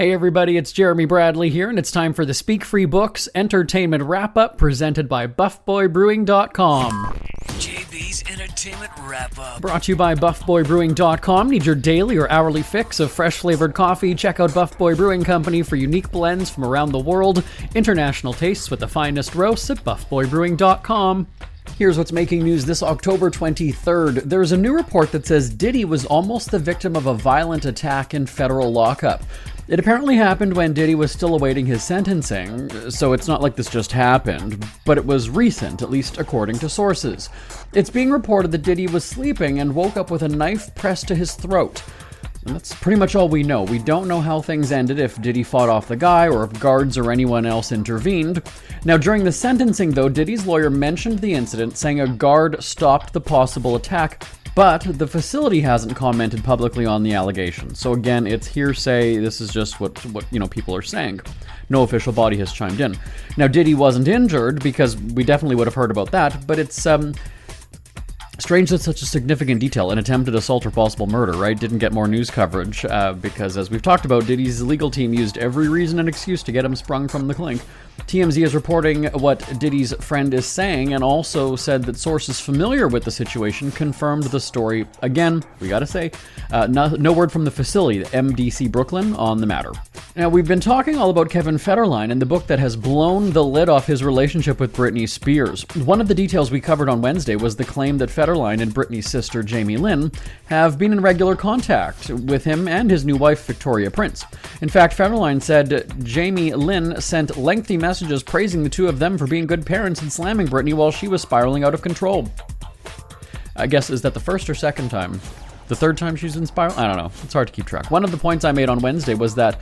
Hey everybody, it's Jeremy Bradley here, and it's time for the Speak Free Books Entertainment Wrap-Up presented by BuffBoyBrewing.com. JB's Entertainment Wrap-Up. Brought to you by BuffBoyBrewing.com. Need your daily or hourly fix of fresh-flavored coffee? Check out Buff Boy Brewing Company for unique blends from around the world. International tastes with the finest roasts at BuffBoyBrewing.com. Here's what's making news this October 23rd. There's a new report that says Diddy was almost the victim of a violent attack in federal lockup. It apparently happened when Diddy was still awaiting his sentencing, so it's not like this just happened, but it was recent, at least according to sources. It's being reported that Diddy was sleeping and woke up with a knife pressed to his throat. And that's pretty much all we know. We don't know how things ended, if Diddy fought off the guy or if guards or anyone else intervened. Now, during the sentencing, though, Diddy's lawyer mentioned the incident, saying a guard stopped the possible attack, but the facility hasn't commented publicly on the allegations. So again, it's hearsay. This is just what people are saying. No official body has chimed in. Now, Diddy wasn't injured, because we definitely would have heard about that, but it's strange that such a significant detail, an attempted assault or possible murder, right, didn't get more news coverage, because as we've talked about, Diddy's legal team used every reason and excuse to get him sprung from the clink. TMZ is reporting what Diddy's friend is saying, and also said that sources familiar with the situation confirmed the story. Again, we gotta say, no word from the facility, the MDC Brooklyn, on the matter. Now, we've been talking all about Kevin Federline and the book that has blown the lid off his relationship with Britney Spears. One of the details we covered on Wednesday was the claim that Federline and Britney's sister Jamie Lynn have been in regular contact with him and his new wife Victoria Prince. In fact, Federline said Jamie Lynn sent lengthy messages praising the two of them for being good parents and slamming Britney while she was spiraling out of control. I guess, is that the first or second time? The third time she's in spiral? I don't know. It's hard to keep track. One of the points I made on Wednesday was that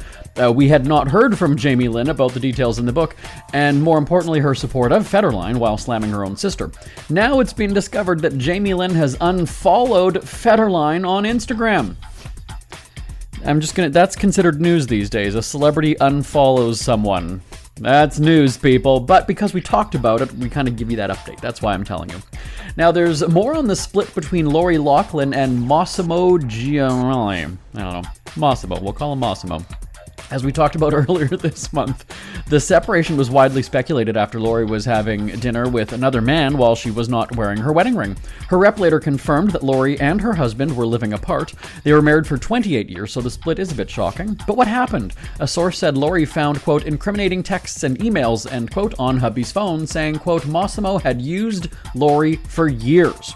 we had not heard from Jamie Lynn about the details in the book, and more importantly, her support of Federline while slamming her own sister. Now it's been discovered that Jamie Lynn has unfollowed Federline on Instagram. That's considered news these days. A celebrity unfollows someone. That's news, people. But because we talked about it, we kind of give you that update. That's why I'm telling you. Now, there's more on the split between Loughlin and Massimo Gianelli. I don't know. Massimo. We'll call him Massimo. As we talked about earlier this month, the separation was widely speculated after Lori was having dinner with another man while she was not wearing her wedding ring. Her rep later confirmed that Lori and her husband were living apart. They were married for 28 years, so the split is a bit shocking. But what happened? A source said Lori found, quote, incriminating texts and emails, end quote, on hubby's phone, saying, quote, Massimo had used Lori for years.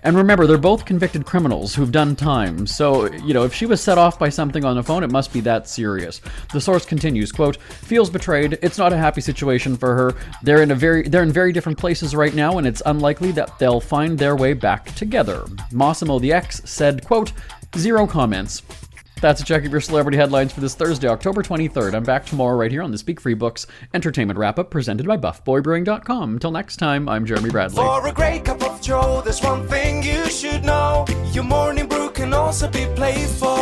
And remember, they're both convicted criminals who've done time, so, if she was set off by something on the phone, it must be that serious. The source continues, quote, feels betrayed. It's not a happy situation for her. They're in very different places right now, and it's unlikely that they'll find their way back together. Massimo, the ex, said, quote, zero comments. That's a check of your celebrity headlines for this Thursday, October 23rd. I'm back tomorrow right here on the Speak Free Books Entertainment Wrap-Up presented by BuffBoyBrewing.com. Until next time, I'm Jeremy Bradley. For a great cup of joe, there's one thing you should know. Your morning brew can also be playful.